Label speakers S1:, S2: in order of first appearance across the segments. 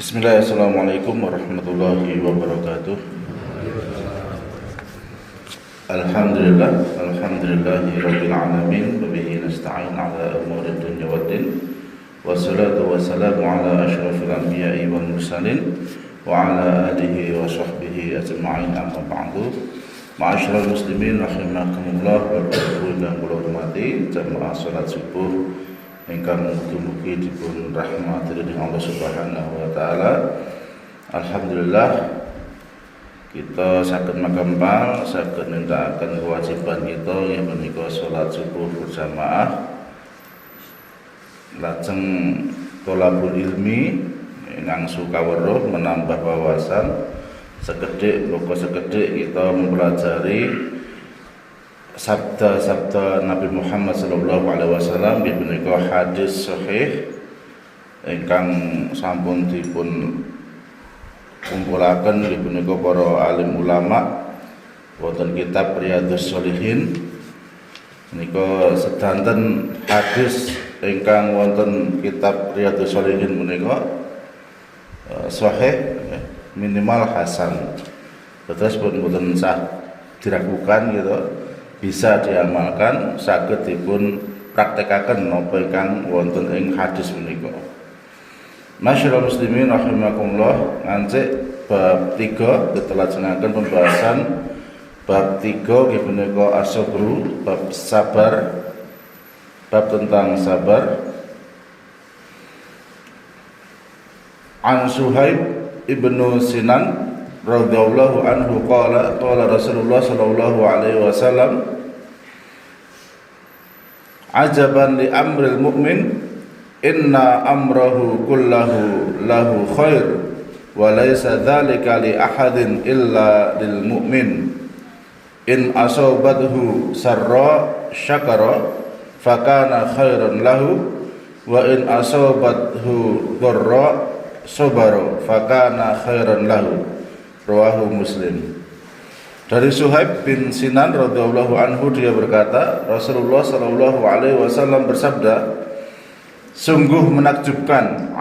S1: Bismillahirrahmanirrahim. Warahmatullahi wabarakatuh. Alhamdulillahi rabbil alamin, wa bihi nasta'in ala umuri dunya waddin. Wassalatu wassalamu ala asyrafil anbiya'i wal mursalin wa ala alihi wa sahbihi ajma'in, amma ba'du. Ma'asyiral muslimin rahimakumullah, wa barakatuh. Ingkang kula hormati jamaah salat subuh ingkang mugi-mugi dipun rahmati dening Allah Subhanahu wa taala. Alhamdulillah kita saged makempal, saged nindakaken kewajiban kita yang menika salat subuh berjamaah. Lajeng thalabul ilmi ngangsu kawruh menambah wawasan, sekedhik pokok sekedhik kita mempelajari sabda-sabda Nabi Muhammad sallallahu alaihi wasallam menika hadis sahih ingkang sampun dipun kumpulaken menika para alim ulama wonten kitab Riyadhus Shalihin. Menika sedanten hadis ingkang wonten kitab Riyadhus Shalihin menika sahih minimal hasan. Terus pun mboten sah diragukan gitu, bisa diamalkan, saged dipun praktekaken napa ingkang wonten ing hadis menika. Masyaallah muslimin rahimakumullah, ngancik bab 3 ditelajengaken pembahasan bab 3 nggih menika as-sabru, bab sabar, bab tentang sabar. An Suhaib ibnu Sinan radhiyallahu anhu qala Rasulullah sallallahu alaihi wasallam ajaban li amril mu'min inna amrahu kullahu lahu khair wa laysa dzalika li ahadin illa lil mu'min in asabathu sarra syakara fakana khairan lahu wa in asabathu dharra sabara fakana khairan lahu. Rawahu Muslim. Dari Suhaib bin Sinan radhiyallahu anhu, dia berkata, Rasulullah sallallahu alaihi wasallam bersabda, sungguh menakjubkan,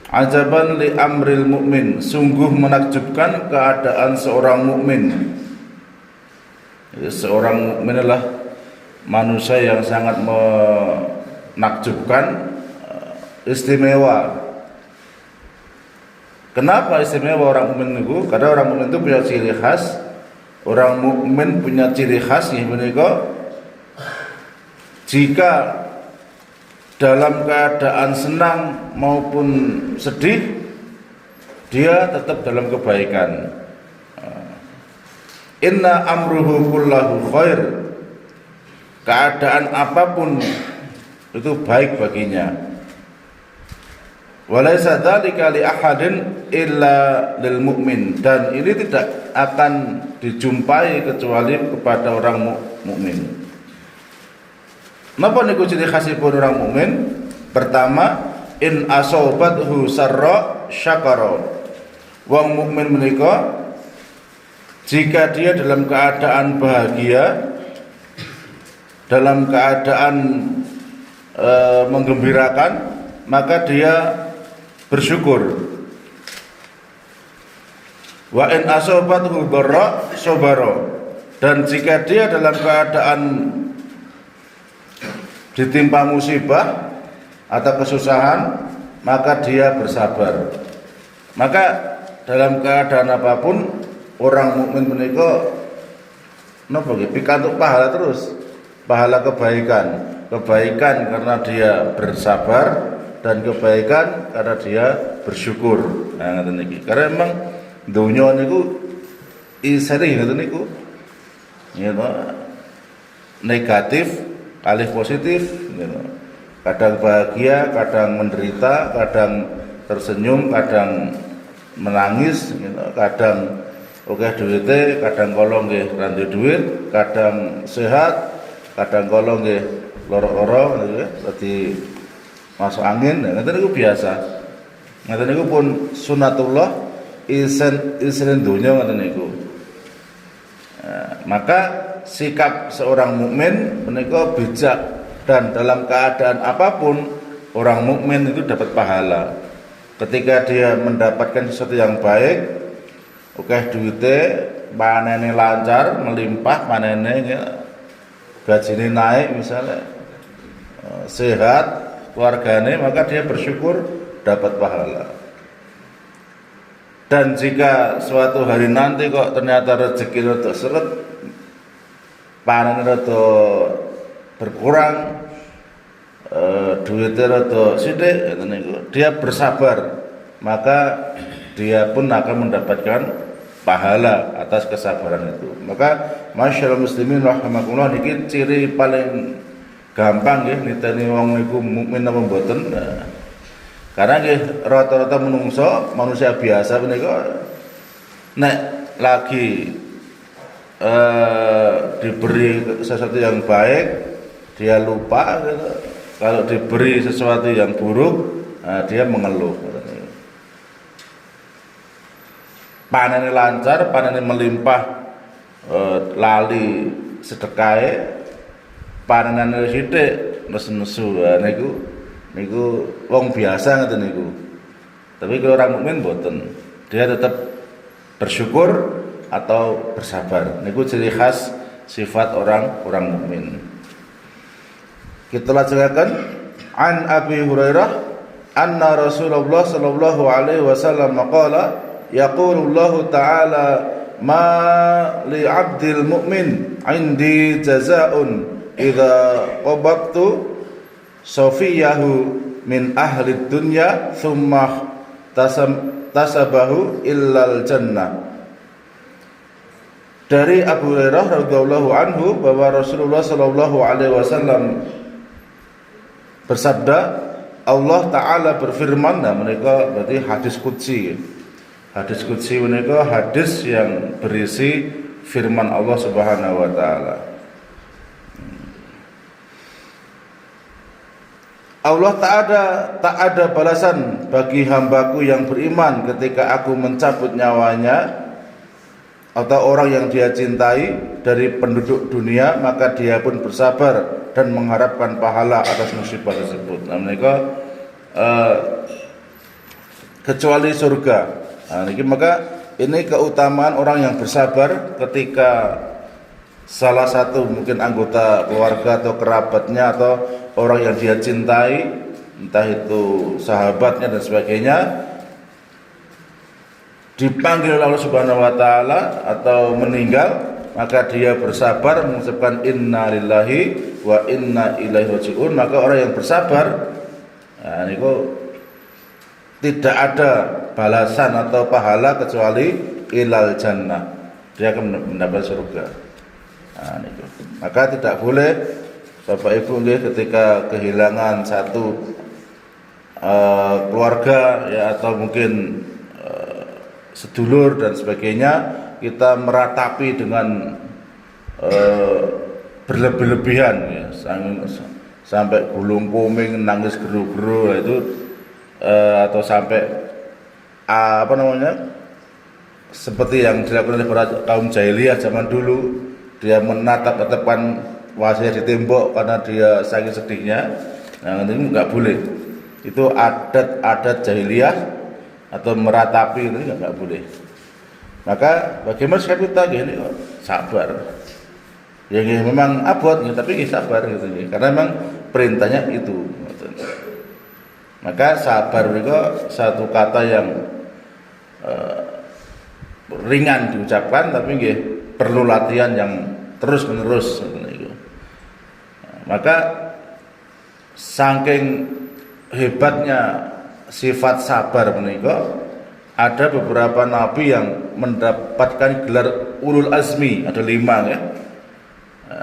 S1: ajaban li amril mu'min, sungguh menakjubkan keadaan seorang mukmin. Seorang mukmin adalah manusia yang sangat menakjubkan, istimewa. Kenapa istimewa orang mukmin itu? Karena orang mukmin itu punya ciri khas. Orang mukmin punya ciri khas yang menika jika dalam keadaan senang maupun sedih, dia tetap dalam kebaikan. Inna amruhu kullahu khair. Keadaan apapun itu baik baginya. Walaysa dzalika li ahadin illa lil mu'min, dan ini tidak akan dijumpai kecuali kepada orang mukmin. Napa niku ciri khasipun orang mukmin? Pertama, in asobathu sarra syakara. Wong mukmin menika jika dia dalam keadaan bahagia, dalam keadaan menggembirakan, maka dia bersyukur. Wa in asobathu dharra sabara, dan jika dia dalam keadaan ditimpa musibah atau kesusahan, maka dia bersabar. Maka dalam keadaan apapun orang mukmin menika napa nggih pikantuk pahala terus, pahala kebaikan karena dia bersabar, dan kebaikan karena dia bersyukur. Nah, ngoten niki. Karena memang donya niku isine ngoten niku. Ya, negatif kalih positif, gitu. Kadang bahagia, kadang menderita, kadang tersenyum, kadang menangis, gitu. Kadang akeh duwite, kadang kala nggih ra duwe duit, kadang sehat, kadang kala nggih lara-lara, gitu ya. Dadi masuk angin, ngoten niku biasa. Ngoten niku pun sunatullah isen dunya ngoten niku. Maka sikap seorang mukmin menika bijak, dan dalam keadaan apapun orang mukmin itu dapat pahala. ketika dia mendapatkan sesuatu yang baik, oke duitnya panennya lancar, melimpah panennya, gajinya naik misalnya, sehat keluarganya, maka dia bersyukur dapat pahala. Dan jika suatu hari nanti kok ternyata rezeki rada seret, panen rada berkurang, duitnya rada sithik, dia bersabar, maka dia pun akan mendapatkan pahala atas kesabaran itu. Maka masyaallah muslimin rahimakumullah, niki ciri paling gampang nggih niteni wong niku mukmin apa mboten. Karena nggih rata-rata manusia biasa menika nek lagi diberi sesuatu yang baik dia lupa gitu. Kalau diberi sesuatu yang buruk dia mengeluh. Panennya lancar, panennya melimpah, lali sedekahe, panenane sithik nesu-nesu. Niku wong biasa ngoten niku. Tapi kalau orang mukmin mboten. Dia tetap bersyukur atau bersabar. Niku ciri khas sifat orang mukmin. Kita lanjutkan an Abi Hurairah anna Rasulullah sallallahu alaihi wasallam qala yaqulullahu ta'ala ma li 'abdil mu'min 'indi jazaa'un idza qabadtu Sofiyahu min ahli dunya thumma tasabahu illal jannah. Dari Abu Hurairah radhiyallahu anhu bahwa Rasulullah sallallahu alaihi wasallam bersabda, Allah taala berfirman, nah menika berarti hadis qudsi. Hadis qudsi menika hadis yang berisi firman Allah Subhanahu wa taala. Allah tak ada balasan bagi hambaku yang beriman ketika aku mencabut nyawanya atau orang yang dia cintai dari penduduk dunia, maka dia pun bersabar dan mengharapkan pahala atas musibah tersebut. Nah, mereka kecuali surga. Nah, maka ini keutamaan orang yang bersabar ketika salah satu mungkin anggota keluarga atau kerabatnya atau orang yang dia cintai, entah itu sahabatnya dan sebagainya, dipanggil oleh Allah Subhanahu wa taala atau meninggal, maka dia bersabar mengucapkan inna lillahi wa inna ilaihi rajiun. Maka orang yang bersabar, nah, niku tidak ada balasan atau pahala kecuali ilal jannah, dia akan mendapat surga. Nah, maka tidak boleh Bapak Ibu ketika kehilangan satu keluarga ya atau mungkin sedulur dan sebagainya, kita meratapi dengan berlebih-lebihan ya, sampai gulung kuming nangis geru-geru itu atau sampai seperti yang dilakukan oleh para kaum jahiliyah zaman dulu. Dia menatap depan wajahnya di tembok karena dia saking sedihnya. Nah, ini enggak boleh. Itu adat jahiliyah atau meratapi itu enggak boleh. Maka bagaimana sikap kita gini, sabar. Ya memang abot ya, tapi sabar gitu ya. Karena memang perintahnya itu. Maka sabar itu satu kata yang ringan diucapkan, tapi nggih perlu latihan yang terus menerus. Maka saking hebatnya sifat sabar menika, ada beberapa nabi yang mendapatkan gelar ulul azmi, ada 5 ya.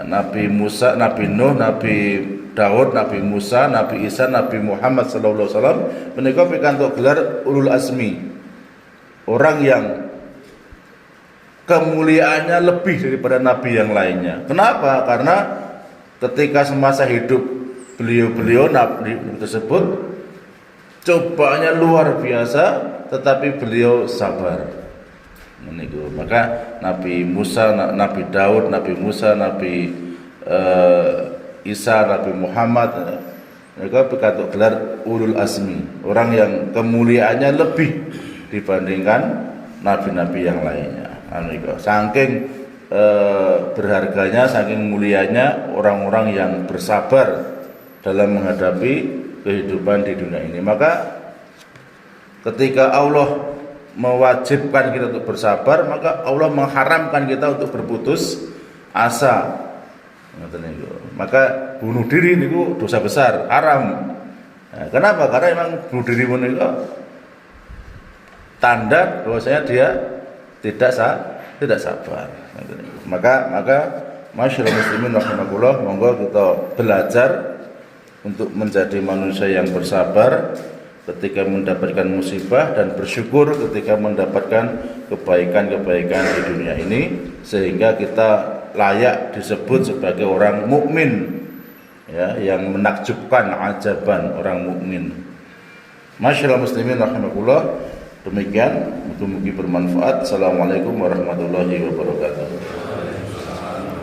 S1: Nabi Musa, Nabi Nuh, Nabi Daud, Nabi Musa, Nabi Isa, Nabi Muhammad sallallahu alaihi wasallam menika pikantuk gelar ulul azmi. Orang yang kemuliaannya lebih daripada nabi yang lainnya. Kenapa? Karena ketika semasa hidup beliau nabi tersebut cobaannya luar biasa, tetapi beliau sabar. Maka Nabi Musa, Nabi Daud, Nabi Musa, Nabi Isa, Nabi Muhammad Mereka berkata gelar ulul azmi, orang yang kemuliaannya lebih dibandingkan nabi-nabi yang lainnya. Saking berharganya, saking mulianya orang-orang yang bersabar dalam menghadapi kehidupan di dunia ini. Maka ketika Allah mewajibkan kita untuk bersabar, maka Allah mengharamkan kita untuk berputus asa. Maka bunuh diri itu dosa besar, haram. Nah, kenapa? Karena memang bunuh diri itu tanda bahwasanya dia tidak sabar. Maka masyaallah muslimin rahimakumullah, monggo kita belajar untuk menjadi manusia yang bersabar ketika mendapatkan musibah dan bersyukur ketika mendapatkan kebaikan-kebaikan di dunia ini, sehingga kita layak disebut sebagai orang mukmin, ya, yang menakjubkan, ajaban orang mukmin. Masyaallah muslimin rahimakumullah, demikian, mudah-mudahan bermanfaat. Assalamualaikum warahmatullahi wabarakatuh.